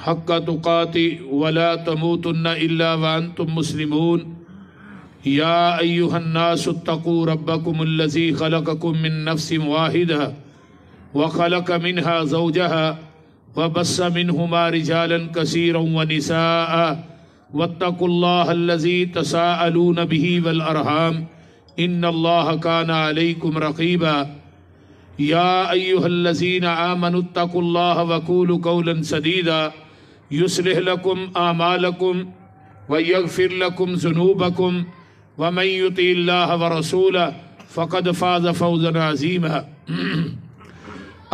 حق تقاته ولا تموتن إلا وأنتم مسلمون يا أيها الناس اتقوا ربكم الذي خلقكم من نفس واحدة وخلق منها زوجها وبث منهما رجالا كثيرا ونساء واتقوا الله الذي تساءلون به والأرحام إن الله كان عليكم رقيبا يا أيها الذين آمنوا اتقوا الله وقولوا قولا سديدا يصلح لكم أعمالكم ويغفر لكم ذنوبكم ومن يطع الله ورسوله فقد فاز فوزا عظيما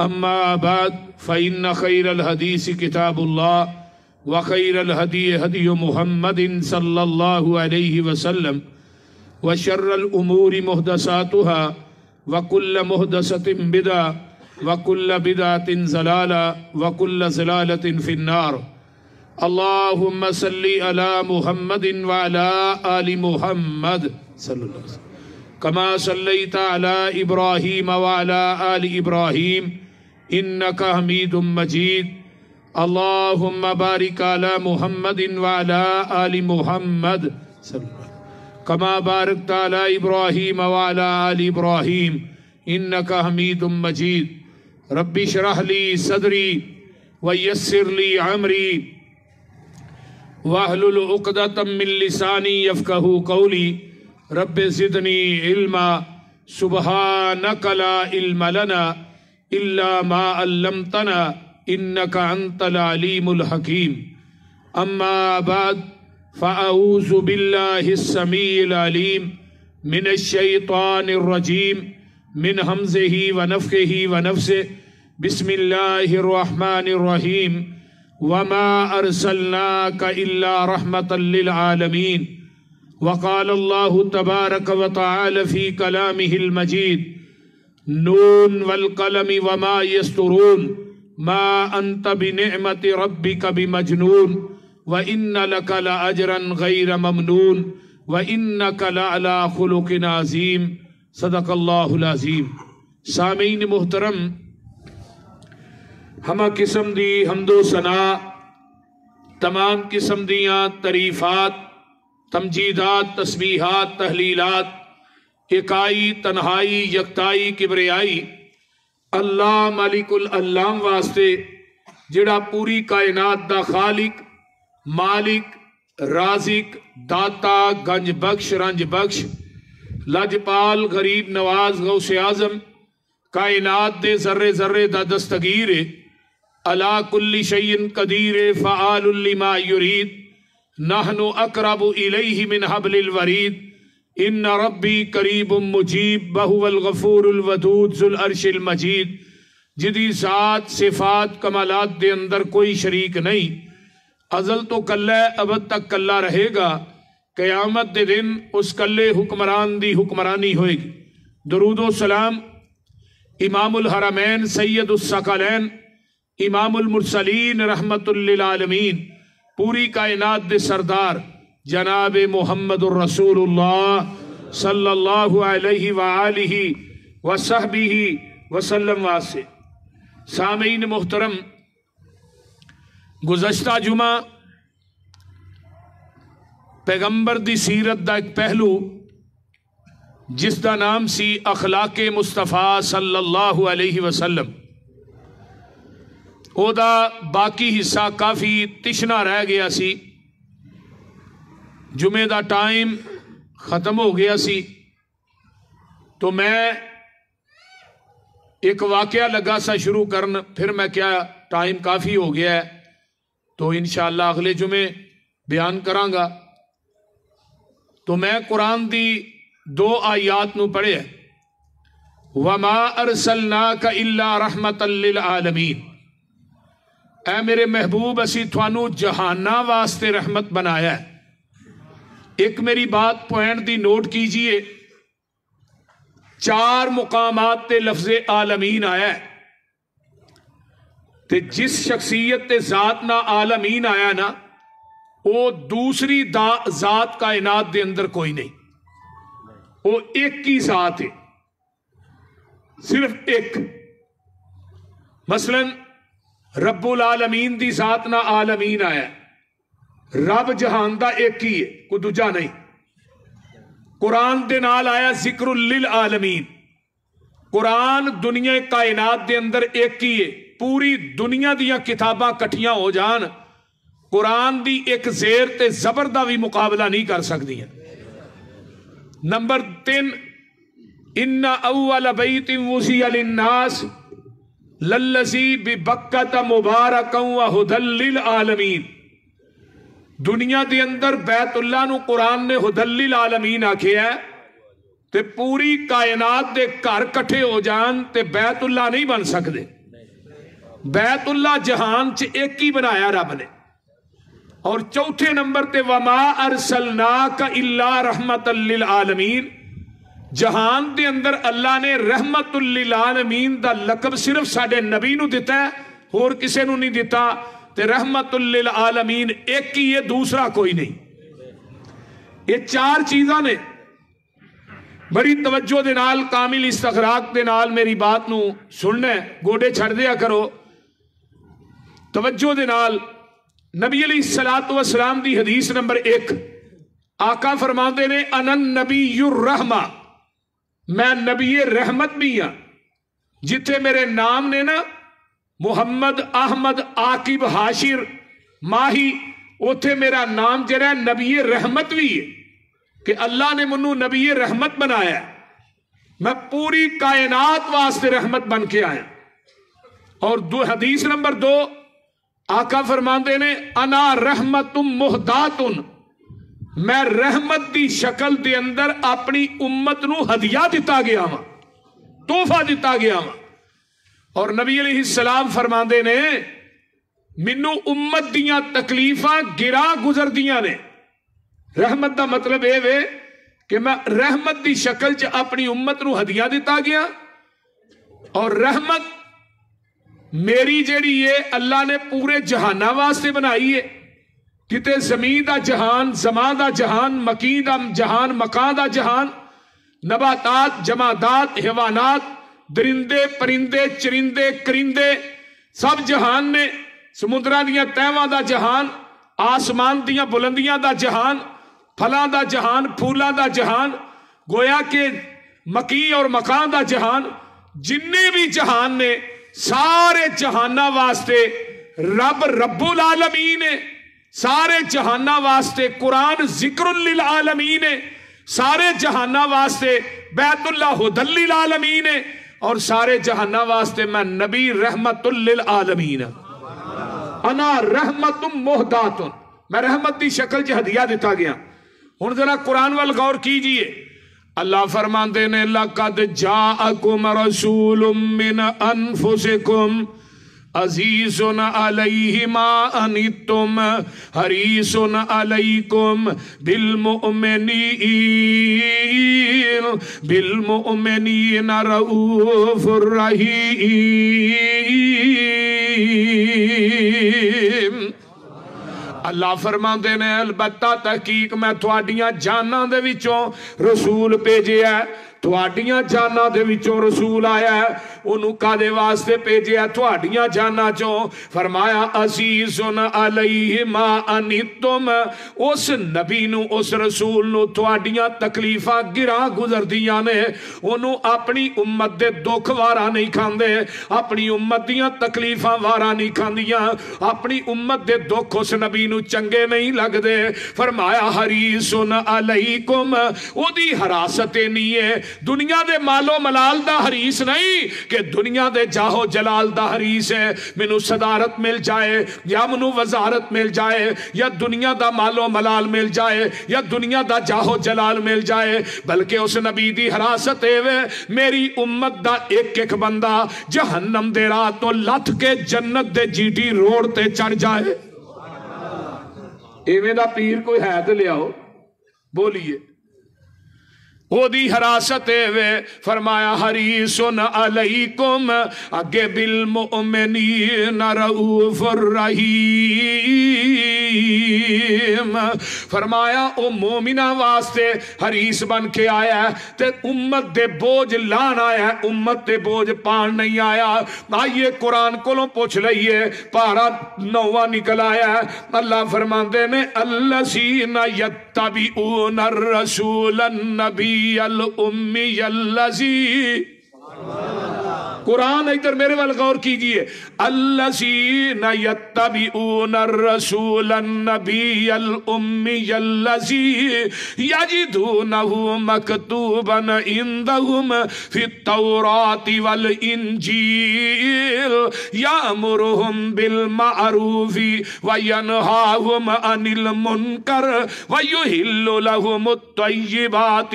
أما بعد فإن خير الحديث كتاب الله وخير الهدي هدي محمد صلى الله عليه وسلم وشر الأمور محدثاتها وكل محدثة بدعة وكل بدعة ضلالة وكل ضلالة في النار اللهم صل على محمد وعلى آل محمد صلى الله عليه وسلم كما صليت على إبراهيم وعلى آل إبراهيم إنك حميد مجيد اللهم بارك على محمد وعلى آل محمد صلى الله عليه وسلم كما باركت على إبراهيم وعلى آل إبراهيم إنك حميد مجيد رب اشرح لي صدري ويسر لي أمري واحلل عقدة من لساني يفقهوا قولي رب زدني علما سبحانك لا علم لنا إلا ما علمتنا إنك أنت العليم الحكيم أما بعد فأعوذ بالله السميع العليم من الشيطان الرجيم من همزه ونفخه ونفسه بسم الله الرحمن الرحيم وما أرسلناك إلا رحمة للعالمين وقال الله تبارك وتعالى في كلامه المجيد نون والقلم وما يسطرون ما أنت بنعمة ربك بمجنون وإن لك لأجرا غير ممنون وإنك لعلى خلق عظيم صدق اللہ العظیم. سامعین محترم، ہمہ قسم دی حمد و ثنا، تمام قسم دیاں تعریفات، تمجیدات، تسبیحات، تحلیلات، اکائی، تنہائی، یکتائی، کبریائی اللہ مالک العلام واسطے جڑا پوری کائنات دا خالق، مالک، رازق، داتا، گنج بخش، رنج بخش، لجپال، غریب نواز، غوث اعظم، کائنات دے ذرے ذرے دا دستگیر، علا کل شیء قدیر، فعال لما یرید، نحن اقرب الیہ من حبل الورید، ان ربی قریب مجیب وہو الغفور الودود ذو العرش المجید. جدی ذات، صفات، کمالات دے اندر کوئی شریک نہیں، ازل تو کلہ ابد تک کلہ رہے گا، قیامت دے دن اس کلے حکمران دی حکمرانی ہوئے گی. درود و سلام امام الحرمین سید الثقلین امام المرسلین رحمت للعالمین پوری کائنات دے سردار جناب محمد الرسول اللہ صلی اللہ علیہ وآلہ وصحبہ وسلم واسے. سامعین محترم، گزشتہ جمعہ پیغمبر دی سیرت دا ایک پہلو جس دا نام سی اخلاق مصطفیٰ صلی اللہ علیہ وسلم، او دا باقی حصہ کافی تشنا رہ گیا سی. جمعے دا ٹائم ختم ہو گیا سی تو میں ایک واقعہ لگا سا شروع کرن، پھر میں کیا ٹائم کافی ہو گیا ہے تو انشاءاللہ اگلے جمعے بیان کراں گا. تو میں قرآن دی 2 آیات نو پڑھے وَمَا أَرْسَلْنَاكَ إِلَّا رَحْمَةً لِلْعَالَمِينَ، اے میرے محبوب اسی تھانو جہانہ واسطے رحمت بنایا ہے. ایک میری بات پوائنٹ دی نوٹ کیجئے، 4 مقامات تے لفظ عالمین آیا ہے تے جس شخصیت تے ذات نہ عالمین آیا نا وہ دوسری ذات کائنات دے اندر کوئی نہیں، وہ ایک ہی ذات ہے، صرف ایک. مثلا رب العالمین دی ذات نہ عالمین آیا. رب جہان دا ایک ہی ہے، کوئی دوجا نہیں. قرآن دے نال آیا ذکر للعالمین. قرآن دنیا کائنات دے اندر ایک ہی ہے. پوری دنیا دیا کتاباں کٹھیاں ہو جان، قرآن دی ایک زیر تے زبر دا بھی مقابلہ نہیں کر سکتی ہیں. نمبر 3، ان اول بیت وضع للناس للذی ببکۃ مبارکا وہدی للعالمین. دنیا دے اندر بیت اللہ نو قرآن نے ہدی للعالمین آکھیا ہے، تے پوری کائنات دے گھر کٹھے ہو جان تے بیت اللہ نہیں بن سکتے. بیت اللہ جہان چ ایک ہی بنایا رب نے. اور چوتھے نمبر تے وما ارسلناک الا رحمت للعالمین. جہان دے اندر اللہ نے رحمت للعالمین دا لقب صرف ساڈے نبی نو دیتا ہے، اور کسے نو نہیں دیتا. تے رحمت للعالمین ایک ہی ہے، دوسرا کوئی نہیں. یہ 4 چیزاں نے. بڑی توجہ دے نال کامل استغراق دے نال میری بات نو سننا ہے، گوڑے چھڑ دیا کرو توجہ دے نال. نبی علیہ السلام دی حدیث نمبر 1، آقا فرماندے نے انا النبی الرحمہ، میں نبی رحمت بھی ہاں. جتھے میرے نام نے نا محمد، احمد، عاقب، حاشر، ماہی، اوتھے میرا نام جڑا ہے نبی رحمت بھی ہے، کہ اللہ نے منو نبی رحمت بنایا ہے. میں پوری کائنات واسطے رحمت بن کے آیا. اور حدیث نمبر 2، آقا فرماندے نے انا رحمت مہدات، میں رحمت دی شکل دے اندر اپنی امت نو ہدیہ دیتا گیا ہاں، تحفہ دیتا گیا ہاں. اور نبی علیہ السلام فرماندے نے منو امت دیاں تکلیفاں گرا گزر دیاں نے. رحمت دا مطلب اے وے کہ میں رحمت دی شکل چ اپنی امت نو ہدیہ دیتا گیا. اور رحمت میری جیڑی ہے اللہ نے پورے جہانہ واسطے بنائی ہے. کتے زمین دا جہان، زمان دا جہان، مکین دا جہان، مکان دا جہان، نباتات، جمادات، حیوانات، درندے، پرندے، چرندے، کرندے، سب جہان نے. سمندراں دیاں تہواں دا جہان، آسمان دیاں بلندیاں دا جہان، پھلاں دا جہان، پھولاں دا جہان، گویا کہ مکی اور مکان دا جہان. جننے بھی جہان نے سارے جہانہ واسطے رب العالمین ہے. سارے جہانہ واسطے قرآن ذکر للعالمین ہے. سارے جہانہ واسطے بیت اللہ ہدی للعالمین ہے. اور سارے جہانہ واسطے میں نبی رحمت للعالمین. انا رحمت مہدات، میں رحمت دی شکل چ ہدیہ دیتا گیا. ہن ذرا قرآن وال غور کیجئے. اللہ فرماندے نے لقد جاءکم رسول من انفسکم عزیز علیہ ما عنتم حریص علیکم بالمؤمنین رؤوف رحیم. اللہ فرماندے نے البتہ تحقیق میں تھوڑیاں جاناں دے وچوں رسول بھیجیا ہے. تھوڑیاں جاناں دے وچوں رسول آیا ہے. انہوں کادے واسطے بھیجیا تھوڑیاں جاناں چوں؟ فرمایا عزیز علیہ ما عنتم. اس نبی نو، اس رسول نو تھوڑیاں تکلیفاں گراں گزر دیاں نے. انہوں اپنی امت دے دکھ وارا نہیں کھاندے، اپنی امت دیاں تکلیفاں وارا نہیں کھاندیاں. اپنی امت دے دکھ اس نبی نو چنگے نہیں لگ دے. فرمایا حریص علیکم، او دی حراست نہیں ہے دنیا دے مالو ملال دا حریص نہیں کہ دنیا دے جاہو جلال دا حریص ہے. منو صدارت مل جائے یا منو وزارت مل جائے یا دنیا دا مالو ملال مل جائے یا دنیا دا جاہو جلال مل جائے، بلکہ اس نبی دی حراست ہے میری امت دا ایک ایک بندہ جہنم دے راہ تو لتھ کے جنت دے جی ٹی روڈ تے چڑھ جائے. ایویں دا پیر کوئی ہے تے لے آؤ، بولیے. وہ دی حراست وے. فرمایا حریص علیکم، اگے بالمؤمنین رؤوف الرحیم. الرحیم. فرمایا او مومنہ واسطے حریص بن کے آیا ہے تے امت دے بوجھ لان آیا ہے, امت دے بوجھ پان نہیں آیا. آئیے قرآن کولوں پوچھ لئیے, پارا 9واں نکل آیا ہے. اللہ فرماندے نے الذین یتبعون الرسول النبی الامی الذی, قرآن ادھر میرے وال غور کیجئے, الذین یتبعون الرسول النبی الامی الذی یجدونہ مکتوبا عندہم فی التوراۃ والانجیل یامرہم بالمعروف وینہاہم عن المنکر ویحل لہم الطیبات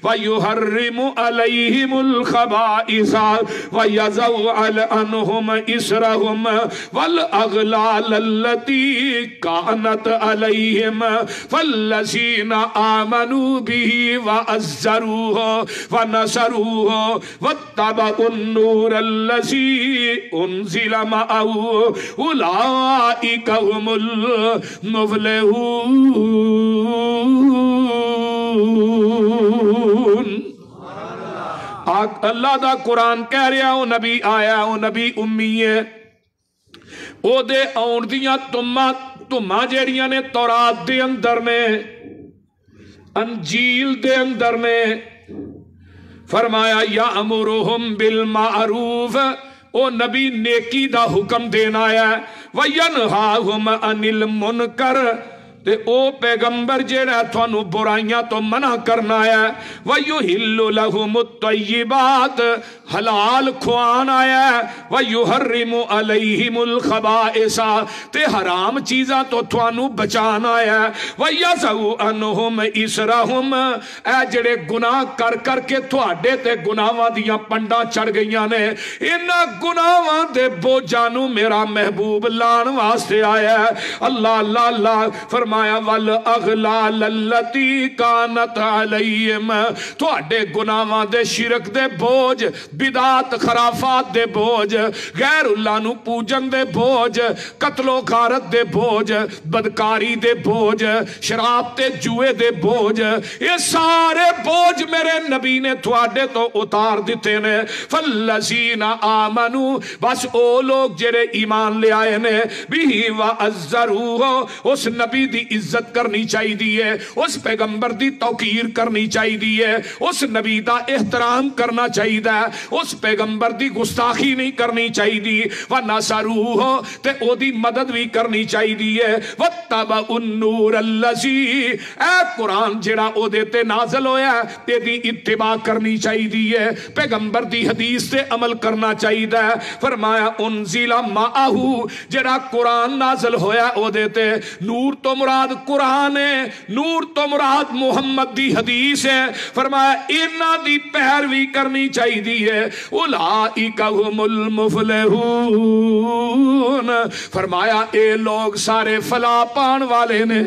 ویحرم علیہم الخبائث وَيَزَوْ عَنْهُمْ إِسْرَهُمْ وَالْأَغْلَالَ الَّتِي كَانَتْ عَلَيْهِمْ فَالَّذِينَ آمَنُوا بِهِ وَعَزَّرُوهُ وَنَصَرُوهُ وَاتَّبَعُوا النُّورَ الَّذِي أُنزِلَ مَعَهُ أُولَئِكَ هُمُ الْمُفْلِحُونَ. اللہ دا قرآن کہہ رہا او نبی آیا, او نبی امی ہے, او دے آن دیاں تمہاں جیڑیاں نے تورات دے اندر نے, انجیل دے اندر نے. فرمایا یامرہم بالمعروف, او نبی نیکی دا حکم دینا ہے, وینہاہم عن المنکر, تے او پیغمبر جیڑا تھانو برائیاں تو منع کرنا ہے, وَيُحِلُّ لَهُمُ الطَّيِّبَاتِ, حلال کھوان آیا ہے, وَيُحَرِّمُ عَلَيْهِمُ الْخَبَائِثَ, تے حرام چیزاں تو تھانو بچان آیا ہے, وَيَزَوْ عَنْهُمْ إِسْرَهُمْ, اے جڑے گناہ کر کر کے تھوڑے تے گناہاں دیاں پنڈاں چڑھ گئیاں نے, انہاں گناہاں دے بوجھانو میرا محبوب لان واسطے آیا ہے. اللہ اللہ اللہ فرمایا وَالْأَغْلَالَ الَّتِي كَانَتْ عَلَيْهِمْ, تھوڑے گناہاں دے شرک دے بوجھ, بدعات خرافات دے بوجھ, غیر اللہ نو پوجن دے بوجھ, قتل و غارت دے بوجھ, بدکاری دے بوجھ, شراب تے جوئے دے بوجھ, یہ سارے بوجھ میرے نبی نے تھوڑے تو اتار دیتے نے. فَالَّذِينَ آمَنُوا, بس او لوگ جڑے ایمان لے آئے نے, بِهِ وَعَزَّرُوهُ, اس نبی دی عزت کرنی چاہی دیئے, اس پیغمبر دی توقیر کرنی چاہی دیئے, اس نبی دا احترام کرنا چاہی دا, اس پیغمبر دی گستاخی نہیں کرنی چاہی دی, وَنَصَرُوهُ, تے او دی مدد بھی کرنی چاہی دیئے, وَاتَّبَعُوا النُّورَ الَّذِي, اے قرآن جڑا او دیتے نازل ہویا ہے تے دی اتباع کرنی چاہی دیئے, پیغمبر دی حدیث تے عمل کرنا چاہی دا. فرمایا انزل معہ, جڑا قرآن نازل ہویا او دیتے, نور تو مراد قرآن ہے, نور تو مراد محمد دی حدیث ہے. فرمایا انہاں دی پیروی کرنی چاہی دی ہے, اولئک ھم المفلحون. فرمایا اے لوگ سارے فلاح پان والے نے.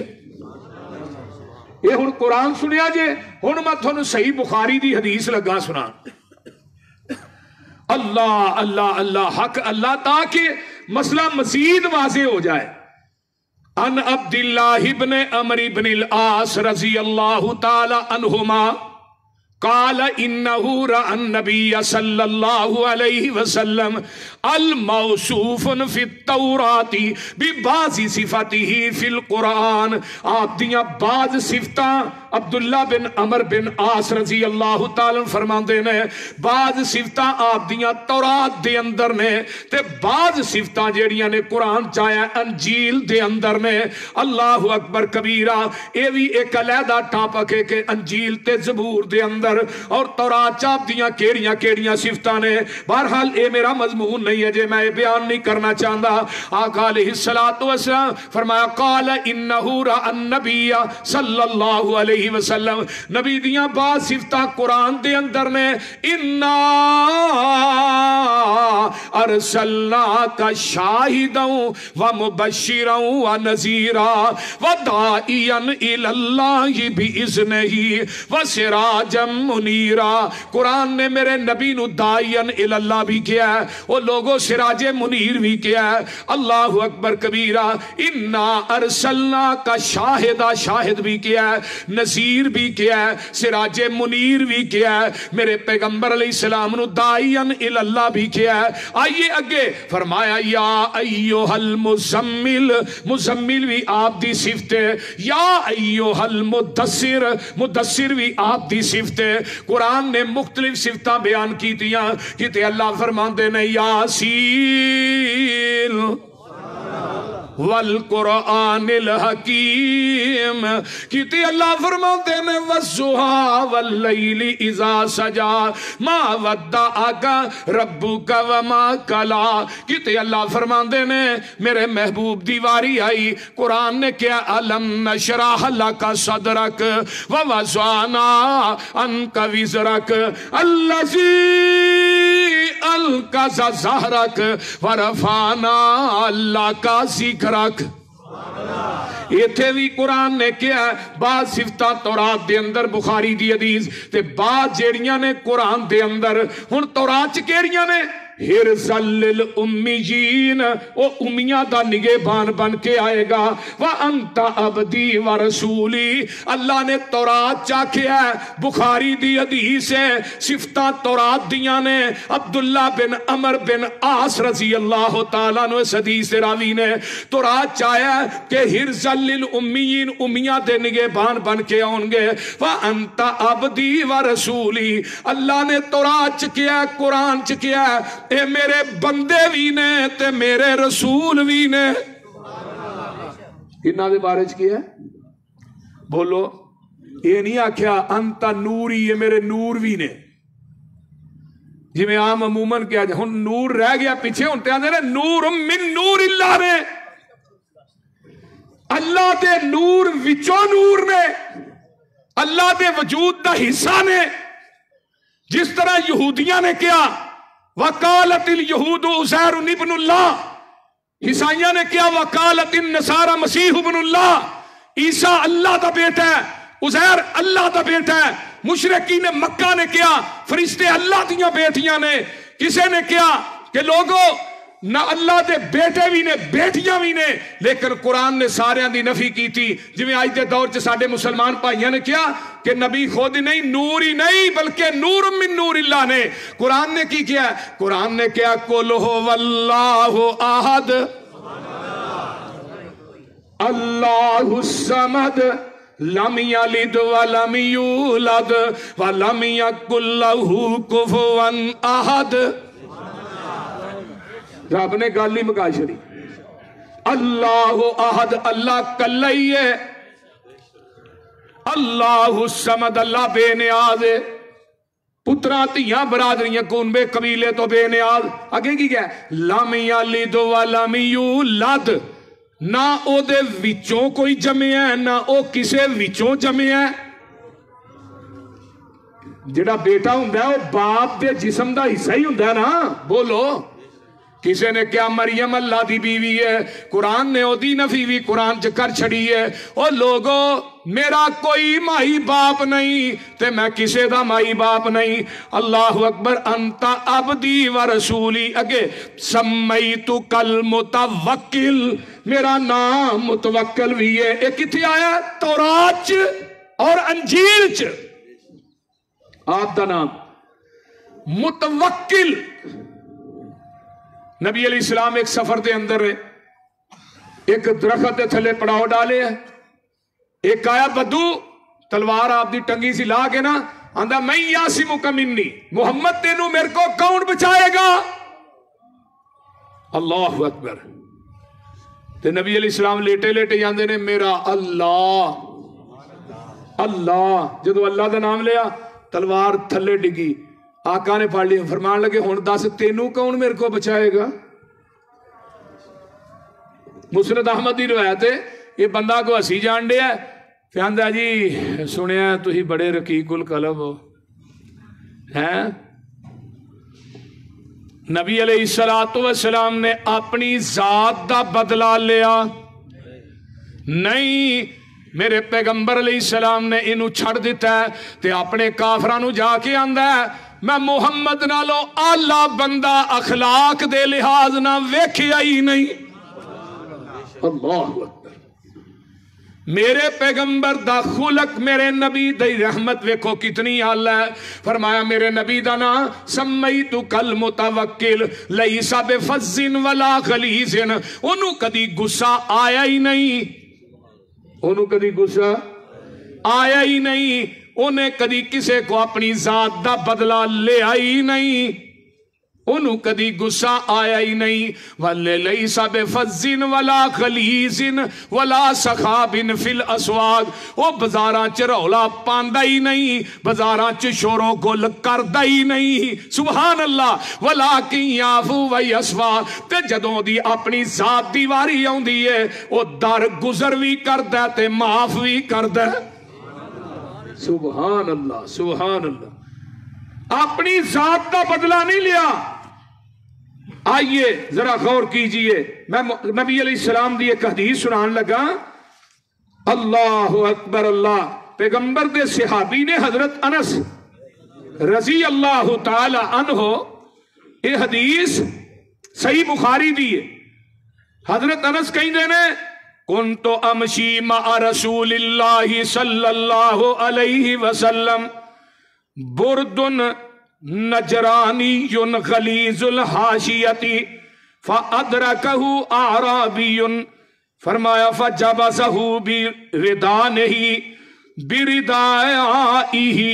یہ ہن قرآن سنیا جے, ہن میں تھانوں صحیح بخاری دی حدیث لگا سنا. اللہ اللہ اللہ حق اللہ, تاکہ مسئلہ مزید واضح ہو جائے. ان عبداللہ ابن عمر بن العاص رضی اللہ تعالی عنہما قال انہو رأى النبی صلی اللہ علیہ وسلم الموصوف فی التوراۃ ببعض صفاته فی القرآن. آپ دیاں بعض صفتاں عبداللہ بن عمر بن عاص رضی اللہ تعالیٰ فرماندے نے, بعض صفتاں آپ دیاں تورات دے اندر نے, تے بعض صفتاں جیڑیاں نے قرآن چاہیا انجیل دے اندر نے. اللہ اکبر کبیرہ. اے بھی ایک علیحدہ ٹاپک ہے کہ انجیل تے زبور دے اندر اور تورات چاپ دیاں کیڑیاں صفتاں نے. بہرحال اے میرا مضمون نہیں ہے جے میں بیان نہیں کرنا چاہتا. آقا علیہ السلام فرمایا قال انہو رأى النبی صلی اللہ علیہ وسلم, نبی دیاں بعض صفتاں قرآن دے اندر نے. انا ارسلناک شاہدا ومبشرا ونذیرا وداعیا الی اللہ باذنہ وسراجا منیرا، قرآن نے میرے نبی نو داعین اللہ بھی کیا ہے، وہ لوگوں سراج منیر بھی کیا ہے۔ اللہ اکبر کبیرہ، انا ارسلنا کا شاہدہ، شاہد بھی کیا ہے، نذیر بھی کیا ہے، سراج منیر بھی کیا ہے، میرے پیغمبر علیہ السلام نو داعین اللہ بھی کیا ہے۔ آئیے اگے فرمایا یا ایوہ المزمل، مزمل بھی آپ دی صفت ہے، یا ایوہ المدثر، مدثر بھی آپ دی صفت ہے۔ قرآن نے مختلف صفتاں بیان کی تیاں، کہتے اللہ فرماندے نے یاسین والقرآن الحکیم، کہتے اللہ فرماتے ہیں والضحیٰ واللیل اذا سجا ما ودعک ربک وما قلی، کہتے اللہ فرماتے ہیں میرے محبوب دیواری آئی، قرآن نے کیا الم نشرح لک صدرک ووضعنا عنک وزرک الذی القذ ظہرک ورفعنا لک ذکرک۔ ایتھے بھی قرآن نے کیا ہے بعض صفتاں تورات دے اندر، بخاری دی حدیث تے بعض جیڑیاں نے قرآن دے اندر۔ ہن تورات چ کیڑیاں نے؟ حرزا للأمیین، او امیہ دا نگہبان بن کے آئے گا۔ وَأَنْتَ عَبْدِي وَرَسُولِي، اللہ نے تورات چاکھیا ہے، بخاری دی حدیث ہے، صفتہ تورات دیاں نے۔ عبداللہ بن عمر بن عاص رضی اللہ تعالیٰ نے اس حدیث راوی نے تورات چاہیا ہے کہ حرزا للأمیین، امیہ دے نگہبان بن کے آؤں گے۔ وَأَنْتَ عَبْدِي وَرَسُولِي، اللہ نے تورات چکیا ہے، قرآن چکیا ہے، اے میرے بندے بھی نے تے میرے رسول بھی نے۔ انہاں دے بارے چ کیا ہے؟ بولو، یہ نہیں آکھیا انتا نوری، یہ میرے نور بھی نے، جی میں عام عموماً کیا جائے، ہن نور رہ گیا پیچھے، ہن تے آندے نے نور من نور اللہ نے، اللہ دے نور وچوں نور نے، اللہ دے وجود دا حصہ نے۔ جس طرح یہودیاں نے کیا وَقَالَتِ الْيَهُودُ عُزَيْرٌ ابْنُ اللَّهِ، عیسائیاں نے کیا وَقَالَتِ النَّصَارَى مَسِیحُ ابْنُ اللَّهِ، عیسیٰ اللہ دا بیٹا ہے، عزیر اللہ دا بیٹا ہے۔ مشرکین مکہ نے کیا فرشتے اللہ دیاں بیٹیاں نے۔ کسے نے کیا کہ لوگوں نہ اللہ دے بیٹے بھی نے بیٹیاں بھی نے، لیکن قرآن نے سارے دی نفی کی تھی۔ جی میں آج دے دور چ ساڈے مسلمان بھائیاں نے کیا کہ نبی خود نہیں، نور ہی نہیں بلکہ نور من نور اللہ نے۔ قرآن نے کی کیا؟ قرآن نے کیا قُلْ هُوَ اللَّهُ أَحَدٌ اللَّهُ الصَّمَدُ لَمْ يَلِدْ وَلَمْ يُولَدْ وَلَمْ يَكُنْ لَهُ كُفُوًا أَحَدٌ۔ رب نے گل ہی مکا چھڑی، اللہ احد، اللہ کلہ ہی ہے، اللہ الصمد، اللہ بے نیاز ہے، پترا تیاں برادریاں کنبے قبیلے تو بے نیاز۔ آگے کی کیا ہے؟ لم یلد ولم یولد، نہ او دے وچوں کوئی جمع ہے نہ او کسے وچوں جمع ہے۔ جڑا بیٹا ہوندا ہے وہ باپ دے جسم دا حصہ ہی ہوندا ہے نا، بولو۔ کسی نے کیا مریم اللہ دی بیوی ہے، قرآن نے او دی نفی بھی قرآن چ کر چھڑی ہے۔ او لوگو میرا کوئی مائی باپ نہیں تے میں کسے دا مائی باپ نہیں۔ اللہ اکبر، انتا عبدی و رسولی۔ اگے سمیتک المتوکل، میرا نام متوکل بھی ہے۔ ایک کتھے آیا؟ تورات اور انجیل چ آپ دا نام متوکل۔ نبی علیہ السلام ایک سفر دے اندر ہے، ایک درخت دے تھلے پڑاؤ ڈالے ہے، ایک آیا بدو تلوار آپ دی ٹنگی سی لا کے نا آندہ میں یاسمک منی، محمد تینوں میرے کو کون بچائے گا؟ اللہ اکبر۔ تے نبی علیہ السلام لیٹے لیٹے جاندے نے میرا اللہ اللہ، جدو اللہ دا نام لیا تلوار تھلے ڈگی، آقا نے پڑھ لی، فرمان لگے ہن دس تینوں کون میرے کو بچائے گا؟ مسند احمد دی روایت ہے، یہ بندہ کو ہسی جان دیا ہے، پھر آندہ جی سنیا تو ہی بڑے رقیق القلب ہو ہیں۔ نبی علیہ السلام نے اپنی ذات دا بدلہ لیا نہیں، میرے پیغمبر علیہ السلام نے انہوں چھڑ دیتا ہے تے اپنے کافرانو جا کے آندا ہے میں محمد نالو آلہ بندہ اخلاق دے لحاظ نہ ویکھیا ہی نہیں. اللہ اکبر. میرے پیغمبر دا خلق میرے نبی دی رحمت ویکھو کتنی آلہ ہے. فرمایا میرے نبی دا نا سمیتو کل متوکل لیس بفظ ولا غلیظ. انہوں کدی غصہ آیا ہی نہیں, انہوں کدی غصہ آیا ہی نہیں, انہیں کدی کسے کو اپنی ذات دا بدلہ لے آئی نہیں, انہوں کدی غصہ آیا ہی نہیں. وَلَيْسَ بِفَظٍ وَلَا غَلِيظٍ وَلَا سَخَابٍ فِي الْأَسْوَاقِ. وہ بازاراں چ رولا پاندا ہی نہیں, بازاراں چ شور و گل کردا ہی نہیں. سبحان اللہ. وَلَكِنْ يَعْفُو وَيَصْفَحُ. تے جدوں دی اپنی ذات دی واری آوندی ہے وہ در گزر بھی کردا ہے تے معاف بھی کردا ہے. سبحان اللہ سبحان اللہ. اپنی ذات کا بدلہ نہیں لیا. آئیے ذرا غور کیجئے, میں نبی علیہ السلام دی ایک حدیث سنان لگا. اللہ اکبر. اللہ پیغمبر دے صحابی نے حضرت انس رضی اللہ تعالی عنہ, یہ حدیث صحیح بخاری دی ہے. حضرت انس کہیں دینے کنتو امشی مع رسول اللہ صلی اللہ علیہ وسلم بردن نجرانی غلیظ الحاشیتی فادرکہ اعرابی. فرمایا فجبسہ بردانہ بردائیہ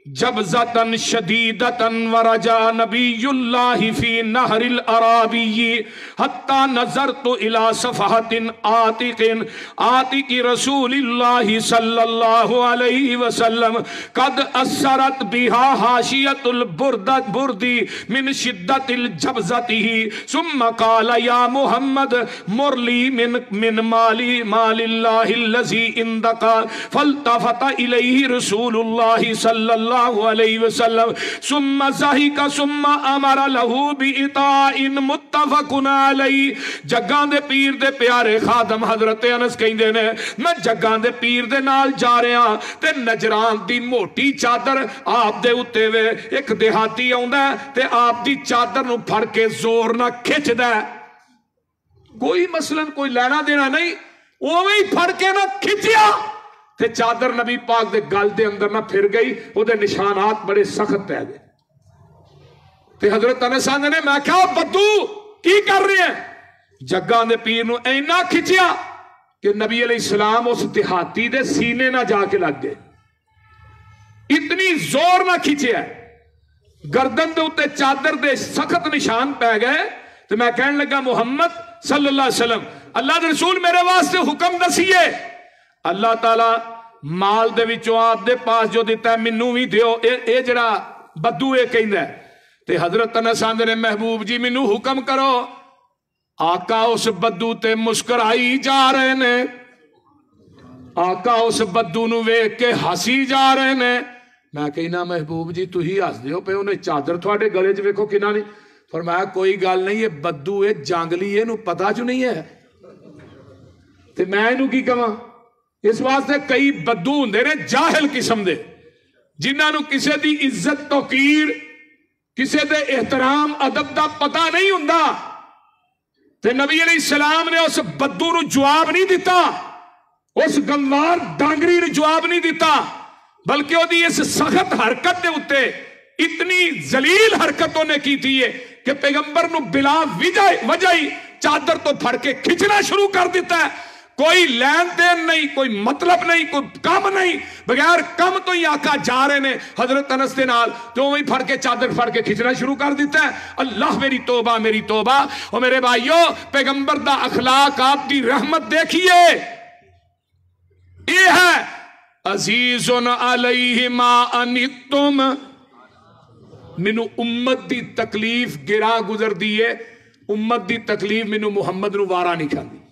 جبزتن شدیدتن ورجا نبی اللہ فی نہر العرابی حتی نظرت الى صفحت آتق رسول اللہ صلی اللہ علیہ وسلم قد اثرت بها حاشیت البردی من شدت الجبزتہ ثم قال یا محمد مرلی من مال اللہ الذی اندقا. فالتفت الیہ رسول اللہ صلی اللہ علیہ وسلم ثم ضحک ثم امر له بإطاع متفق علیہ. جگاں دے پیر دے پیارے خادم حضرت انس کہندے نے میں جگاں دے پیر دے نال جا رہا تے نجران دی موٹی چادر آپ دے اتے وے ایک دیہاتی آوندا ہے تے آپ دی چادر نو پھڑ کے زور نہ کھچدا ہے. کوئی مثلاً کوئی لینا دینا نہیں, اوویں ہی پھڑ کے نہ کھچیا تے چادر نبی پاک دے گل دے اندر نہ پھر گئی, وہ دے نشانات بڑے سخت پہ گئے. تے حضرت انس نے میں کہا بدو کی کر رہے ہیں؟ جگاں دے پیر نو اینا کھچیا کہ نبی علیہ السلام اس دیہاتی دے سینے نہ جا کے لگ گئے. اتنی زور نہ کھچیا, گردن دے اتے چادر دے سخت نشان پہ گئے. تو میں کہنے لگا محمد صلی اللہ علیہ وسلم اللہ دے رسول میرے واسطے حکم دسیے, اللہ تعالیٰ مال دے وچوں آپ دے پاس جو دیتا ہے منوں بھی دیو. اے جڑا بدو اے کہندا ہے. تے حضرت انس نے محبوب جی منوں حکم کرو. آقا اس بدو تے مسکرائی جا رہے نے, آقا اس بدو نو ویکھ کے ہسی جا رہے نے. میں کہنا محبوب جی تو ہی ہس دیو پہ انہیں چادر تھوڑے گلے چ ویکھو کنا نہیں. فرمایا کوئی گل نہیں, یہ بدو اے جانگلی اے نو پتہ جو نہیں ہے تے میں انہوں کی کہاں. اس واسطے کئی بدو ہوندے نے جاہل قسم دے جنہاں نو کسے دی عزت توقیر کسے دے احترام ادب دا پتہ نہیں ہوندا. تے نبی علیہ السلام نے اس بدو نو جواب نہیں دیتا, اس گنوار ڈانگری نو جواب نہیں دیتا, بلکہ وہ دی اس سخت حرکت دے اتے اتنی ذلیل حرکتوں نے کی تھی ہے کہ پیغمبر نو بلا وجہی چادر تو پھڑ کے کھچنا شروع کر دیتا ہے. کوئی لین دین نہیں, کوئی مطلب نہیں, کوئی کم نہیں, بغیر کم تو ہی آقا جا رہے نے حضرت انس دے نال تو وہی پھڑ کے چادر پھڑ کے کھچنا شروع کر دیتا ہے. اللہ میری توبہ میری توبہ. اور میرے بھائیو پیغمبر دا اخلاق آپ دی رحمت دیکھیے, یہ ہے عزیز علیہ ما انتم. مینو امت دی تکلیف گراں گزر دیئے, امت دی تکلیف مینو محمد نو وارا نہیں کھاندی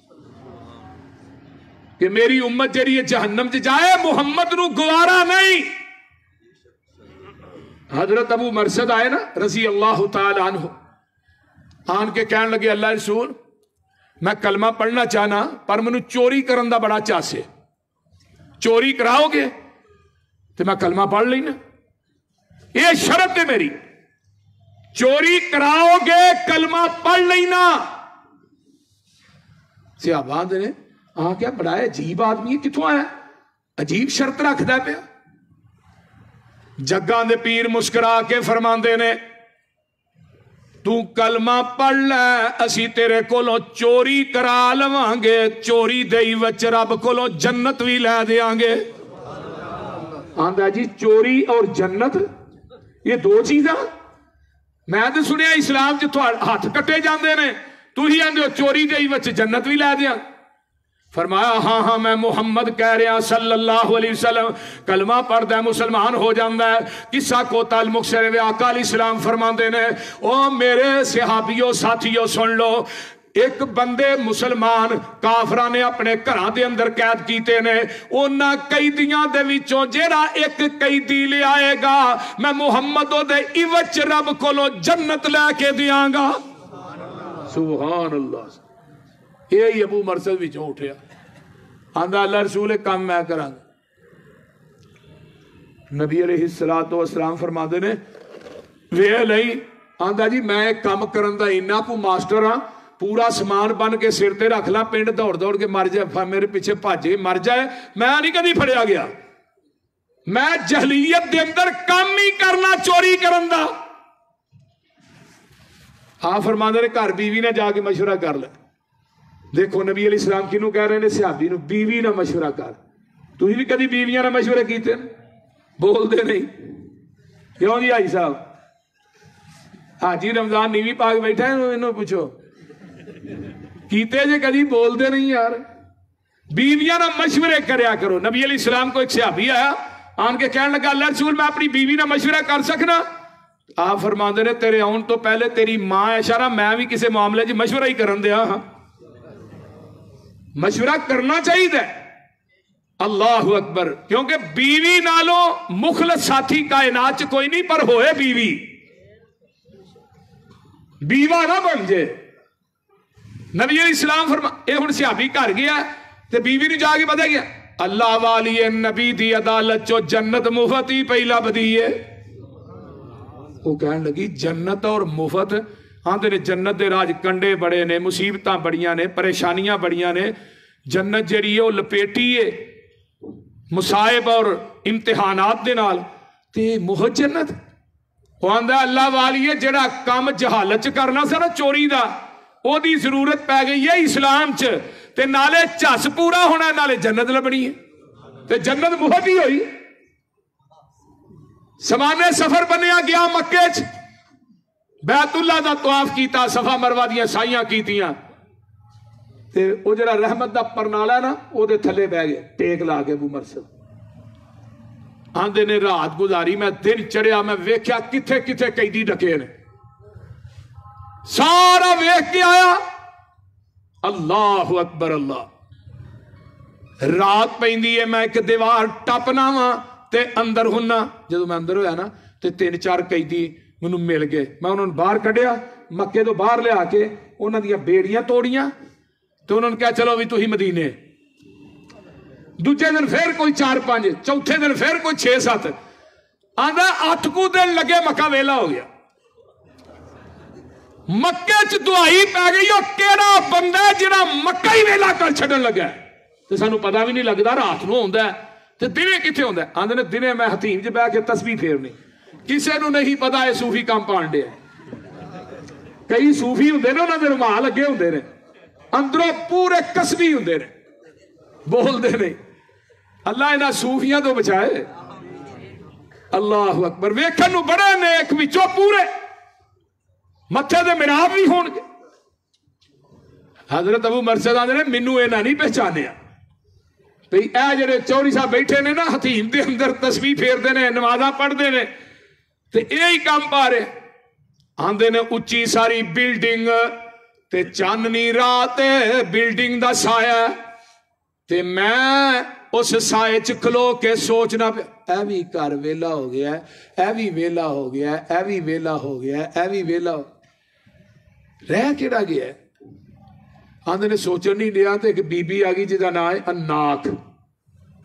کہ میری امت جڑی جہنم چ جائے, محمد نو گوارا نہیں. حضرت ابو مرثد آئے نا رضی اللہ تعالی عنہ, آن کے کہنے لگے اللہ رسول میں کلمہ پڑھنا چاہنا پر منو چوری کرن دا بڑا چاسے. چوری کراؤ گے تو میں کلمہ پڑھ لینا، یہ شرط ہے میری، چوری کراؤ گے کلمہ پڑھ لینا۔ صحابہ نے کیا بڑا ہے عجیب آدمی ہے، کتوں آیا، عجیب شرط رکھدا پیا۔ جگاں دے پیر مسکرا کے فرماندے نے تو کلمہ پڑھ لے، اسی تیرے کولوں چوری کرا لواں گے، چوری دئی وچ رب کولوں جنت بھی لے دیاں گے۔ آندا جی چوری اور جنت یہ دو چیزاں، میں تو سنیا اسلام چ ہاتھ کٹے جاندے نے، تو ہی آندے ہو چوری دئی وچ جنت بھی لے دیاں۔ فرمایا ہاں میں محمد کہہ رہا صلی اللہ علیہ وسلم، کلمہ پڑھدا ہے مسلمان ہو جاندا ہے۔ قصہ کو تعلق سے آقا علیہ السلام فرماندے نے او میرے صحابیوں ساتھیوں سن لو، ایک بندے مسلمان کافراں نے اپنے گھراں دے اندر قید کیتے نے، انہاں قیدیاں دے وچوں جیڑا ایک قیدی لے آئے گا میں محمد دے عوض رب کولوں جنت لے کے دیاں گا۔ سبحان اللہ۔ یہ ابو مرثد وچوں اٹھیا، آندا اللہ رسول کام میں کراں گا۔ نبی علیہ الصلوۃ والسلام فرماندے نے وے نہیں، آندا جی میں کام کرن دا انہاں کو ماسٹر ہاں، پورا سامان بن کے سر تے رکھ لاں، پنڈ دوڑ دوڑ کے مر جائے، میرے پیچھے بھاجے مر جائے، میں نہیں کدی پھڑیا گیا، میں جہلیت دے اندر کام ہی کرنا چوری کرن دا۔ ہاں فرماندے نے گھر بیوی نے جا کے مشورہ کر لے۔ دیکھو نبی علیہ السلام کینوں کہہ رہے ہیں صحابی نو بیوی نہ مشورہ کر، تو ہی بھی کدی بیویاں نہ مشورے کیتے بول دے نہیں کیوں جی آئی صاحب؟ حاجی رمضان نیوی پاک بیٹھا ہے، انہوں پوچھو کیتے جے کدی بول دے نہیں یار، بیویاں نہ مشورے کریا کرو۔ نبی علیہ السلام کو ایک صحابی آیا آن کے کہنے لگا اللہ رسول میں اپنی بیوی نہ مشورہ کر سکنا؟ آپ فرماندے نے تیرے آن تو پہلے تیری ماں اشارہ میں بھی کسی معاملے جی مشورہ ہی کرن دیا ہاں، مشورہ کرنا چاہیے دے۔ اللہ اکبر، کیونکہ بیوی نالو مخلص ساتھی کائنات چ کوئی نہیں، پر ہوئے بیوی بیوہ نہ بن جے۔ نبی علیہ السلام فرما اے ہن صحابی گھر گیا تے بیوی نے جا کے پتہ گیا اللہ والی نبی دی عدالت چو جنت مفت ہی پہلا بدی ہے۔ وہ کہنے لگی جنت اور مفت، آندے نے جنت دے راج کنڈے بڑے نے، مصیبتاں بڑیاں نے، پریشانیاں بڑیاں نے، جنت جڑی ہے وہ لپیٹی ہے مصائب اور امتحانات دے نال، تے مفت جنت۔ وہ آندہ اللہ والی ہے جڑا کام جہالت کرنا سا نا چوری دا، او دی ضرورت پہ گئی ہے اسلام چ، تے نالے چس پورا ہونا، نالے جنت لبنی ہے، تے جنت مفت ہی ہوئی۔ سمانے سفر بنیا گیا مکے چ، بیت اللہ دا طواف کیتا، صفا مروہ دیاں سائیاں کیتیاں، تے او جڑا رحمت دا پرنالا نا او دے تھلے بہ گئے، ٹیک لا کے ابو مرثد آندے نے رات گزاری، میں دن چڑھیا، میں ویکھیا کتھے کتھے قیدی ڈکے نے، سارا ویکھ کے آیا۔ اللہ اکبر اللہ، رات پیندی ہے، میں ایک دیوار ٹپنا وا تے اندر ہونا، جدو میں اندر ہویا نا تے 3-4 قیدی منوں مل گئے، میں انہوں نے باہر کڈیا، مکے تو باہر لے آ کے انہوں نے بیڑیاں توڑیاں، تو انہوں نے کہا چلو بھی تو ہی مدینے، دوجے دن پھر کوئی 4-5، چوتھے دن پھر کوئی 6-7، آندھا 8 کو دن لگے مکہ ویلا ہو گیا۔ مکے چ دعائی پہ گئی، اور کیڑا بندہ جڑا مکہ ہی ویلا کر چھڑن لگا ہے، تو سانو پتہ بھی نہیں لگتا رات نو ہوندا ہے تے دنے کتنے ہوندا ہے۔ آندے نے دنے میں حتیم چ بیٹھ کے تسبیح پھیرنی، کسے نو نہیں پتا ہے صوفی کام پانڈے ہے، کئی صوفی ہوندے نے انہاں دے رومال لگے ہوندے نے، اندروں پورے کسبی ہوندے نے، بول دے نہیں۔ اللہ انہاں صوفیاں تو بچائے۔ اللہ اکبر، ویکھن نو بڑے نیک وچوں پورے، متھے دے مناب بھی ہون گے۔ حضرت ابو مرثد آندے نے مینوں انہاں نہیں پہچانیا، بھئی اے جڑے چوری صاحب بیٹھے نے نا حتیم دے اندر تسبیح پھیردے نے، نمازاں پڑھدے نے، تے یہی کام پا رہے۔ آندے نے اچھی ساری بلڈنگ تے چاننی رات بلڈنگ دا سایہ، تے میں اس سائے چ کھلو کے سوچنا پیا اے بھی گھر ویلا ہو گیا ہے، اے بھی ویلا ہو گیا ہے، اے بھی ویلا ہو گیا ہے، اے بھی ویلا ہو رہ کیڑا گیا ہے۔ آندے نے سوچن نہیں لیا تے ایک بی بی آ گئی جہاں نام ہے اناک،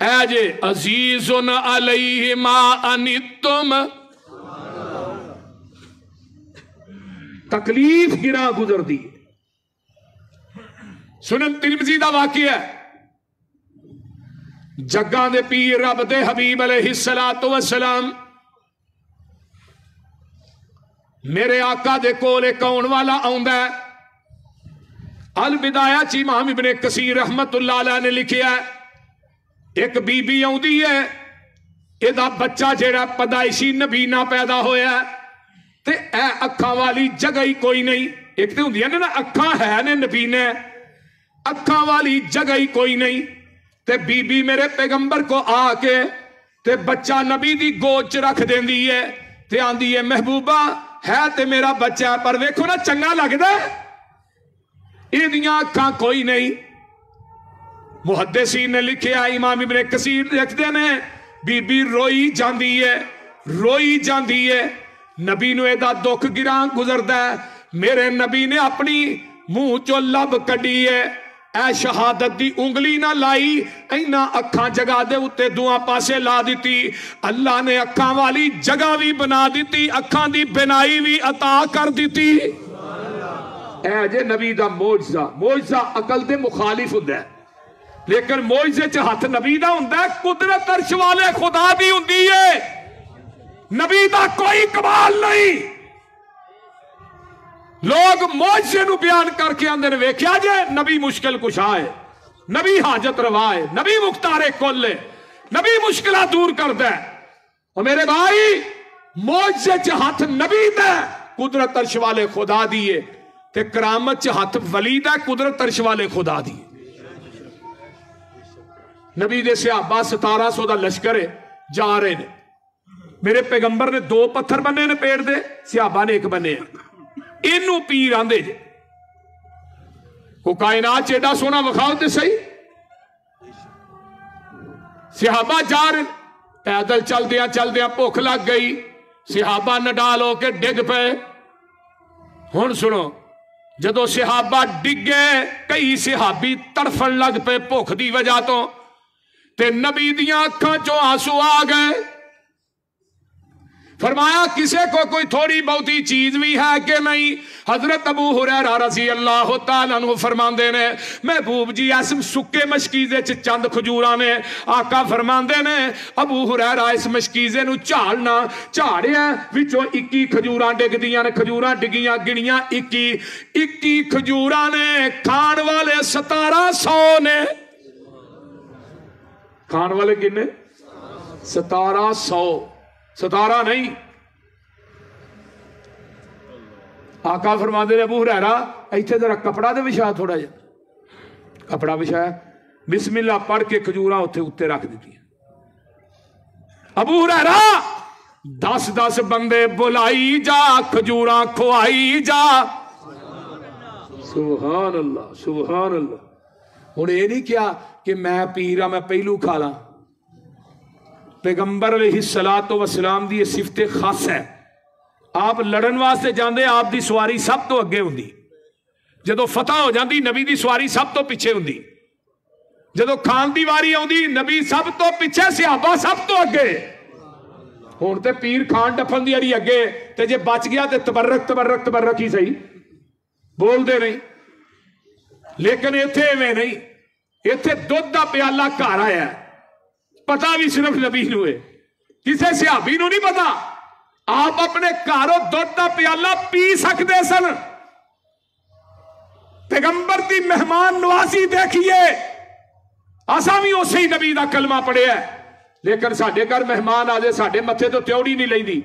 اے جے عزیزن علیہ ما انتم، تکلیف گراں گزر دی. سنن ترمذی دا واقعہ ہے، جگاں دے پیر رب دے حبیب علیہ الصلوۃ والسلام میرے آقا دے کول ایک آن والا آندا ہے. البدایہ چ امام ابن کثیر رحمت اللہ علیہ نے لکھیا ہے، ایک بی بی آندی ہے، یہ دا بچہ جیڑا پیدائشی نبینا پیدا ہویا ہے تے اے اکھاں والی جگہ ہی کوئی نہیں. ایک تے ہوندیاں نے نا اکھاں ہے نے نبینے، اکھاں والی جگہ ہی کوئی نہیں. تے بی بی میرے پیغمبر کو آ کے تے بچہ نبی دی گود چ رکھ دیندی ہے تے آندی ہے محبوبہ ہے تے میرا بچہ پر ویکھو نا چنگا لگدا ہے، ایدیاں اکھاں کوئی نہیں. محدثین نے لکھیا، امام ابن کثیر لکھدے نے بی بی روئی جاندی ہے، روئی جاندی ہے. نبی نو ایدا دکھ گراں گزردا ہے. میرے نبی نے اپنی منہ چو لب کڈی ہے، اے شہادت دی انگلی نہ لائی، اینا اکھاں جگہ دے اتے دعا پاسے لا دیتی. اللہ نے اکھاں والی جگہ بھی بنا دیتی، اکھاں دی بنائی بھی عطا کر دیتی. اے جے نبی دا معجزہ. معجزہ عقل دے مخالف ہوندا ہے، لیکن معجزے چ ہاتھ نبی دا ہوندا ہے. قدرت عرش والے خدا دی ہوندی ہے، نبی دا کوئی کمال نہیں. لوگ معجزے نو بیان کر کے اندر ویکھیا جے نبی مشکل کشا ہے، نبی حاجت روا ہے، نبی مختار کل ہے، نبی مشکلہ دور کردا ہے. اور میرے بھائی معجزے چ ہاتھ نبی دا قدرت عرش والے خدا دیے تے کرامت چ ہاتھ ولی دا قدرت عرش والے خدا دیے. نبی دے صحابہ 1700 دا لشکر ہے، جا رہے نے. میرے پیغمبر نے 2 پتھر بنے نے پیڑ دے، صحابہ نے 1 بنے. اینو پیر آندے جے کو کائنات چیڈا سونا وکھاؤ تے صحیح. صحابہ جا رہے، پیدل چل دیاں بھوک لگ گئی، صحابہ نڈال ہو کے ڈگ پے. ہن سنو، جدو صحابہ ڈگے کئی صحابی تڑفن لگ پے بھوک دی وجہ تو تے نبی دیاں اکھاں چوں آنسو آ گئے. فرمایا کسے کو کوئی تھوڑی بہتی چیز بھی ہے کہ نہیں؟ حضرت ابو ہریرہ رضی اللہ تعالیٰ عنہ فرماندے نے محبوب جی اس سکے مشکیزے چند کھجوراں نے. آقا فرماندے نے ابو ہریرہ اس مشکیزے نو جھاڑنا، جھاڑیا وچوں 21 کھجوراں ڈگ دیاں نے. کھجوراں ڈگیاں گنیاں 21 کھجوراں نے. کھان والے 1700 نے. کھان والے کنے؟ 1700. 17 نہیں. آقا فرماندے نے ابو ہریرہ ایتھے ذرا کپڑا دے وچھا، تھوڑا جا کپڑا وچھایا، بسم اللہ پڑھ کے کھجوراں اوتے رکھ دیتی. ابو ہریرہ 10 بندے بلائی جا، کھجوراں کھوائی جا. سبحان اللہ سبحان اللہ. ہن یہ نہیں کیا کہ میں پیرا میں پہلو کھا لاں. پیغمبر علیہ الصلوۃ والسلام دی یہ صفت خاص ہے. آپ لڑن واسطے جاندے، آپ دی سواری سب تو اگے ہوندی. جدو فتح ہو جاندی نبی دی سواری سب تو پیچھے ہوندی. جدو کھان دی واری آندی نبی سب تو پیچھے، صحابہ سب تو اگے. ہن تے پیر کھان ڈفن دی اڑی اگے تے جے بچ گیا تے تبرک ہی صحیح بول دے نہیں. لیکن ایتھے ایویں نہیں. ایتھے دودھ دا پیالہ گھر آیا ہے، پتا بھی صرف نبی نو ہے، کسے صحابی نو نہیں پتا. آپ اپنے گھروں دودھ دا پیالہ پی سکتے سن. پیغمبر دی مہمان نوازی دیکھیے، اساں بھی اسی نبی دا کلمہ پڑھے ہے، لیکن ساڈے گھر مہمان آ جائے ساڈے متھے تو تیوڑی نہیں لیندی.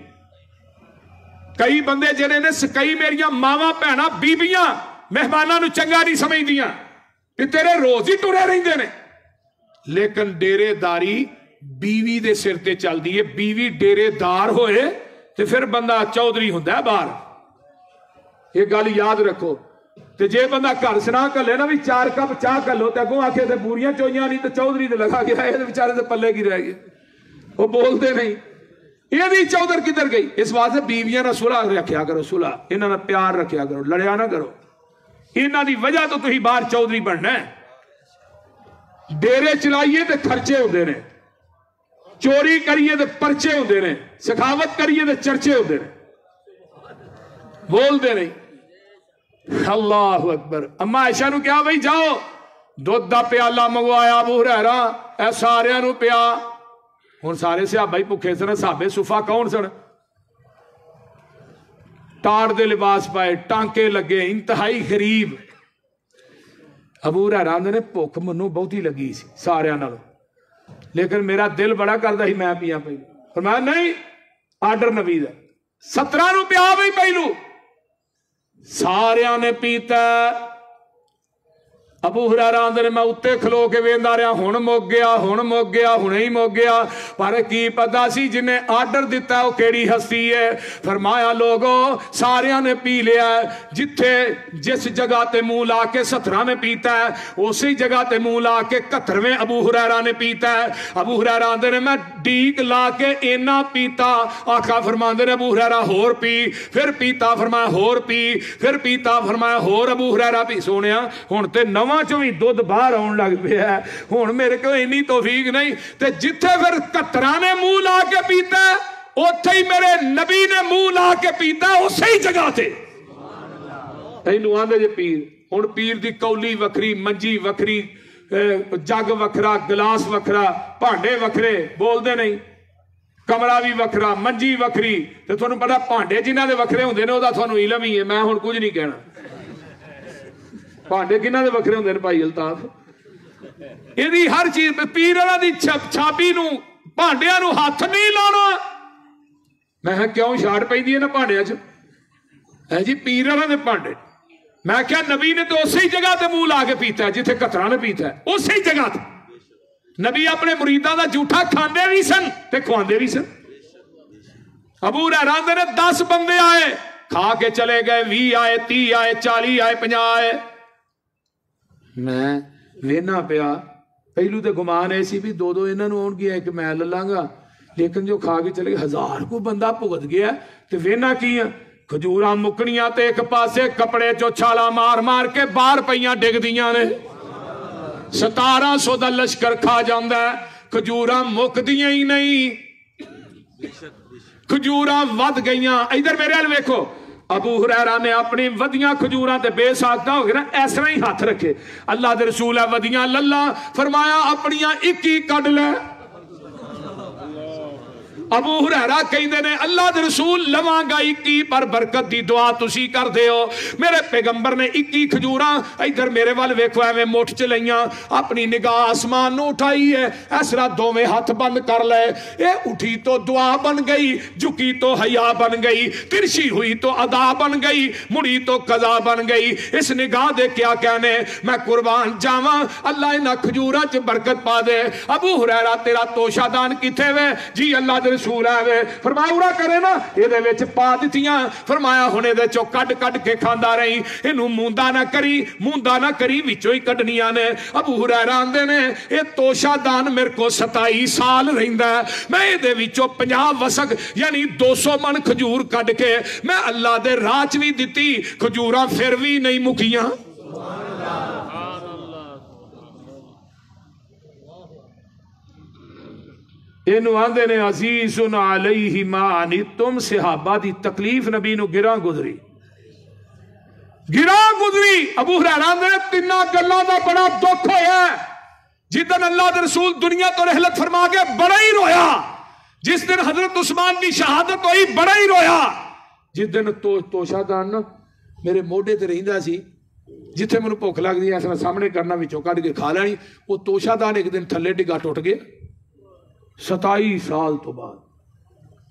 کئی بندے جڑے نے، کئی میریاں ماواں بہناں بیبیاں مہماناں نو چنگا نہیں سمجھدیاں کہ تیرے روز ہی ٹرے رہندے نے. لیکن ڈیرے داری بیوی دے سر تے چل دی ہے. بیوی ڈیرے دار ہوئے تے پھر بندہ چودھری ہوندا ہے باہر. یہ گل یاد رکھو. تے جے بندہ گھر سنا کلے نا بھی 4 کپ چاہ کلو تے اگوں آکھے تے بوریاں چوئیاں نہیں تے چودھری تے لگا گیا، یہ بیچارے تے پلے کی رہ گئے، وہ بولتے نہیں. یہ بھی چودھر کدھر گئی؟ اس واسطے بیویاں نہ صلح رکھیا کرو، صلح انہاں نہ پیار رکھیا کرو، لڑیا نہ کرو. انہاں دی وجہ تو تسی باہر چودھری بننا ہے. ڈیرے چلائیے تو خرچے ہوتے ہیں، چوری کریے تو پرچے ہوتے ہیں، سخاوت کریے تو چرچے ہوتے ہیں، بولتے نہیں۔ اللہ اکبر۔ اما عائشہ نو کیا بھائی جاؤ دودھ دا پیالہ منگوایا ابو ہریرہ اے سارے نو پیا۔ ہن سارے صحابہ ہی بھکھے سن، صحابے صفا کون سن؟ ٹاڑ دے لباس پائے، ٹانکے لگے، انتہائی غریب۔ ابو ہریرہ آندے نے بھوک منوں بہتی لگی سی سارے نالوں، لیکن میرا دل بڑا کردا ہی میں پیاں پہلو۔ فرمایا نہیں، آرڈر نبی دا 17 نو پیا بھائی پہلو۔ سارے نے پیتا۔ ابو ہریرہ آندے نے میں اتے کھلو کے ویندا رہا، ہن مک گیا، ہن مک گیا، ہنے ہی مک گیا، پر کی پتا سی جنہیں آرڈر دیتا ہے وہ کیڑی ہستی ہے۔ فرمایا لوگو سارے نے پی لیا ہے، جتھے جس جگہ تے منہ لا کے 17 نے پیتا ہے اسی جگہ تے منہ لا کے 71ویں ابو ہریرہ نے پیتا ہے۔ ابو ہریرہ آندے نے میں ڈیک لا کے اینا پیتا۔ آقا فرماندے نے ابو ہریرہ ہور پی، پھر پیتا، فرمایا ہور پی، پھر پیتا، فرمایا ہور ابو ہریرہ پی۔ سونیا ہن تے نواں چوں ہی دودھ باہر آن لگ پیا ہے، ہن میرے کو اینی توفیق نہیں تے جتھے پھر 71 نے منہ لا کے پیتا ہے اوتھے ہی میرے نبی نے منہ لا کے پیتا ہے اسی جگہ تے۔ اینو آندے جے پیر۔ ہن پیر دی کولی وکھری، منجی وکھری، جگ وکھرا، گلاس وکھرا، بھانڈے وکھرے، بول دے نہیں، کمرہ بھی وکھرا، منجی وکھری، تے تھانوں پتہ بھانڈے جنہاں دے وکھرے ہوندے نے او دا تھانوں علم ہی ہے، میں ہن کچھ نہیں کہنا۔ بھانڈے کنہاں دے وکھرے ہوندے نے بھائی الطاف؟ ایدی ہر چیز پیر والا دی چھاپی نو بھانڈیاں نو ہاتھ نہیں لانا۔ میں کیوں شاڑ پیندی ہے نا بھانڈیاں چ؟ ہے جی پیر والا دے بھانڈے۔ میں کیا نبی نے تو اسی جگہ تے منہ لا کے پیتا ہے جتھے 71 نے پیتا ہے، اسی جگہ تے۔ نبی اپنے مریداں دا جھوٹا کھاندے بھی سن تے کھواندے بھی سن۔ ابو ہریرہ آندے نے 10 بندے آئے کھا کے چلے گئے، 20 آئے، 30 آئے، 40 آئے، 50 آئے۔ میں وینا پیا پہلو تے گمان ایسی بھی 2 انہاں نو آن گیا ایک میں للاں گا، لیکن جو کھا کے چلے گئے 1000 کو بندہ بھگت گیا تے وینا کی کھجوراں مکنیاں تے ایک پاسے کپڑے چو چھالا مار مار کے باہر پیاں ڈگ دیاں نے۔ 1700 دا لشکر کھا جاندا ہے، کھجوراں مک دیاں ہی نہیں، کھجوراں ود گئیاں۔ ادھر میرے ال ویکھو، ابو ہریرہ نے اپنی ودیاں کھجوراں تے بے ساکتا ہو گیا نا ایسا ہی ہاتھ رکھے، اللہ دے رسول ہے ودیاں للہ، فرمایا اپنیاں 21 کڈ لے۔ ابو ہریرہ کہندے نے اللہ دے رسول لواں گا 21 پر برکت دی دعا تسی کر دے ہو۔ میرے پیغمبر نے 21 کھجوراں ادھر میرے وال ویکھو ایویں مٹھ چ لئیاں، اپنی نگاہ آسمان نو اٹھائی ہے، ایسرا دوویں ہاتھ بند کر لے، اے اٹھی تو دعا بن گئی، جھکی تو حیا بن گئی، ترشی ہوئی تو ادا بن گئی، مڑی تو قضا بن گئی۔ اس نگاہ دے کیا کہنے، میں قربان جاواں اللہ انہاں کھجوراں چ برکت پا دے۔ ابو ہریرہ تیرا توشہ دان کتے وے؟ جی اللہ دے رسول ہے۔ فرمایا اورا کرے نا یہ دے وچ پا دتیاں، فرمایا ہنے دے چو کڈ کڈ کے کھاندا رہی، اینو موندا نہ کری وچوں ہی کڈنیاں نے۔ ابو ہریرہ آندے نے اے توشہ دان میرے کو 27 سال رہندا ہے، میں دے وچوں 50 وسق یعنی 200 من کھجور کڈ کے میں اللہ دے راہ چ وی دتی، کھجوراں پھر وی نہیں مکیاں۔ اینو آندے نے عزیز علیہ ما عنتم، صحابہ دی تکلیف نبی نو گراں گزری۔ ابو ہریرہ آندے نے 3 گلاں دا بڑا دکھ ہویا ہے۔ جدن اللہ دے رسول دنیا تو رحلت فرما کے بڑا ہی رویا، جس دن حضرت عثمان دی شہادت ہوئی بڑا ہی رویا، جس دن توشہ دان میرے موڈے تے رہندا سی، جتھے مینوں بھوک لگدی ہے اس سامنے کرنا وچوں کڈ کے کھا لینی، وہ توشہ دان ایک دن تھلے ڈگا ٹوٹ گیا 27 سال تو بعد۔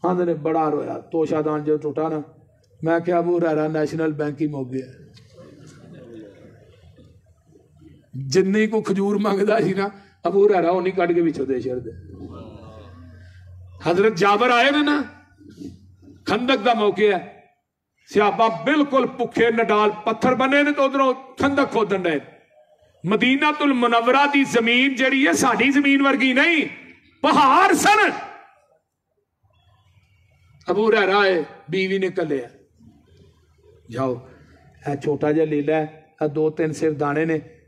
آندے نے بڑا رویا، توشہ دان جو ٹوٹا نا، میں کہا ابو ہریرہ نیشنل بینک ہی مک گیا، جنہیں کو کھجور مانگدا سی نا ابو ہریرہ انہی کڈ کے وچوں دے چھڑ دے۔ حضرت جابر آئے نا، خندق دا موقع ہے، صحابہ بالکل پکھے نڈال پتھر بنے نے تو ادھروں خندق کھودن رہے۔ مدینہ المنورہ دی زمین جڑی ہے ساڈی زمین ورگی نہیں، پہاڑ سن۔ ابو ہریرہ آئے، بیوی نے کلیا، جاؤ اے چھوٹا جا لیلا ہے، 2-3 صرف دانے نے،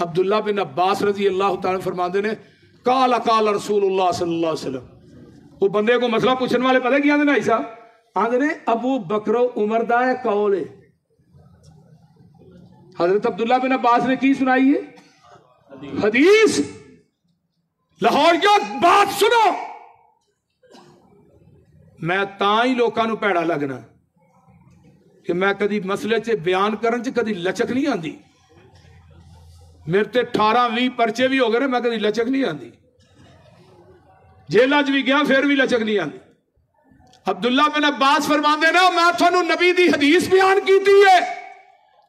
عبداللہ بن عباس رضی اللہ تعالیٰ فرماندے نے قال قال رسول اللہ صلی اللہ علیہ وسلم. وہ بندے کو مسئلہ پوچھنے والے پتہ کیا آندے نے عیسیٰ آندے نے ابو بکر و عمر دا ہے قول ہے. حضرت عبداللہ بن عباس نے کی سنائی ہے حدیث. لاہوریو بات سنو, میں تاں ہی لوکاں نو پیڑا لگنا کہ میں کدی مسئلے چ بیان کرن چ کدی لچک نہیں آندی. میرے تے 18-20 پرچے بھی ہو گئے میں کدی لچک نہیں آندی. جیلہ چ بھی گیا پھر بھی لچک نہیں آندی. عبداللہ بن عباس فرماندے نا میں تھانوں نبی دی حدیث بیان کیتی ہے,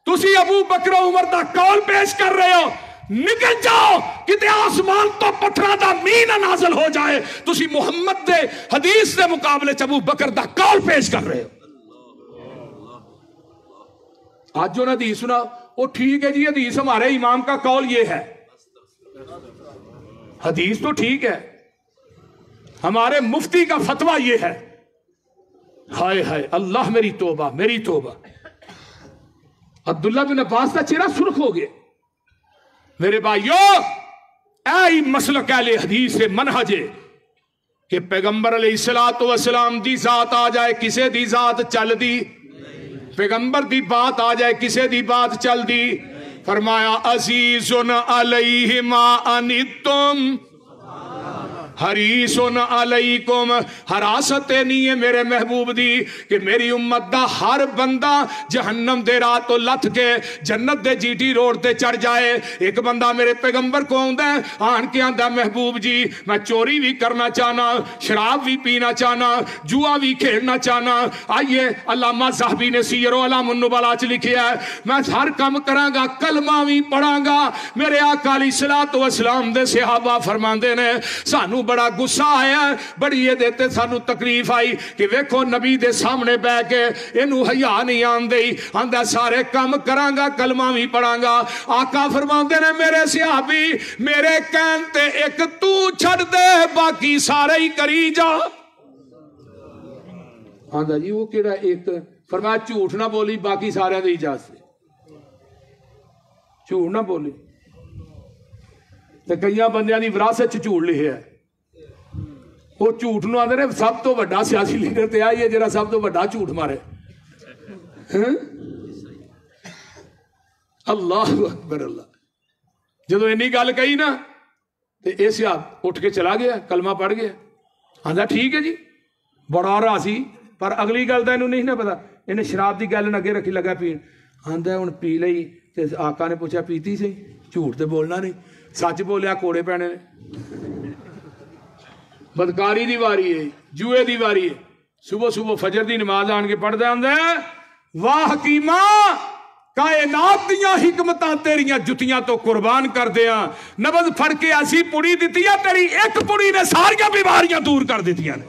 تسی ابو بکر و عمر دا قول پیش کر رہے ہو. نکل جاؤ کتے آسمان تو پتھراں دا مین نازل ہو جائے, تسی محمد دے حدیث دے مقابلے چ ابو بکر دا قول پیش کر رہے ہو. آج جو حدیث سنا وہ ٹھیک ہے جی, حدیث ہمارے امام کا قول یہ ہے, حدیث تو ٹھیک ہے, ہمارے مفتی کا فتویٰ یہ ہے. ہائے ہائے اللہ میری توبہ میری توبہ. عبداللہ بن عباس کا چہرہ سرخ ہو گیا. میرے بھائیو اے مسلک اہل حدیث سے منہج ہے کہ پیغمبر علیہ السلام دی ذات آ جائے کسے دی ذات چل دی, پیغمبر دی بات آ جائے کسے دی بات چل دی. فرمایا عزیز علیہ ما انتم حریص علیکم, حراست نہیں ہے میرے محبوب دی کہ میری امت دا ہر بندہ جہنم دے راہ تو لتھ کے جنت دے جی ٹی روڈ تے چڑھ جائے. ایک بندہ میرے پیغمبر کو آندا ہے آن کے آندا محبوب جی میں چوری بھی کرنا چاہنا, شراب بھی پینا چاہنا, جوا بھی کھیلنا چاہنا. آئیے علامہ ذہبی نے سیر و علام النبلاء چ لکھیا ہے میں ہر کام کراں گا کلمہ بھی پڑھاں گا. میرے آقا علیہ الصلوۃ والسلام دے صحابہ فرماندے نے سانو بڑا غصہ آیا, بڑی یہ دیتے سانو تکلیف آئی کہ ویکھو نبی دے سامنے بہ کے اینو حیا نہیں آندی, آندا سارے کام کراں گا کلمہ بھی پڑھاں گا. آقا فرماندے نے میرے صحابی میرے کہن تے ایک تو چھڑ دے باقی سارے ہی کری جا. آندا جی وہ کیڑا ایک, فرمایا جھوٹ نہ بولی باقی سارے دی اجازت, جھوٹ نہ بولی. تے کئی بندیاں دی وراثت چ جھوٹ لکھیا ہے, وہ جھوٹ نو آندے نے سب تو بڑا سیاسی لیڈر تے آئی ہے جڑا سب تو بڑا جھوٹ مارے. اللہ اکبر اللہ. جدو اینی گل کہی نا تے اے صاحب اٹھ کے چلا گیا کلمہ پڑھ گیا. آندا ٹھیک ہے جی بڑا راضی, پر اگلی گل دا اینو نہیں نہ پتا. انہیں شراب دی گل اگے رکھی لگا پین. آندا ہن پی لئی تے آقا نے پوچھا پیتی سی, جھوٹ تے بولنا نہیں, سچ بولیا کوڑے پینے نے. بدکاری دی واری ہے, جوئے دی واری ہے. صبح صبح فجر دی نماز آن کے پڑھ دے آندے واہ حکیماں کائنات دیاں حکمتاں تیریاں جتیاں تو قربان کر دیاں, نبض پھڑ کے ایسی پڑی دیتیاں تیری ایک پڑی نے ساریاں بیماریاں دور کر دیتیاں نے.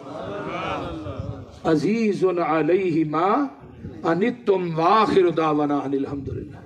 عزیز علیہ ما انتم واخر دعوانا ان الحمدللہ.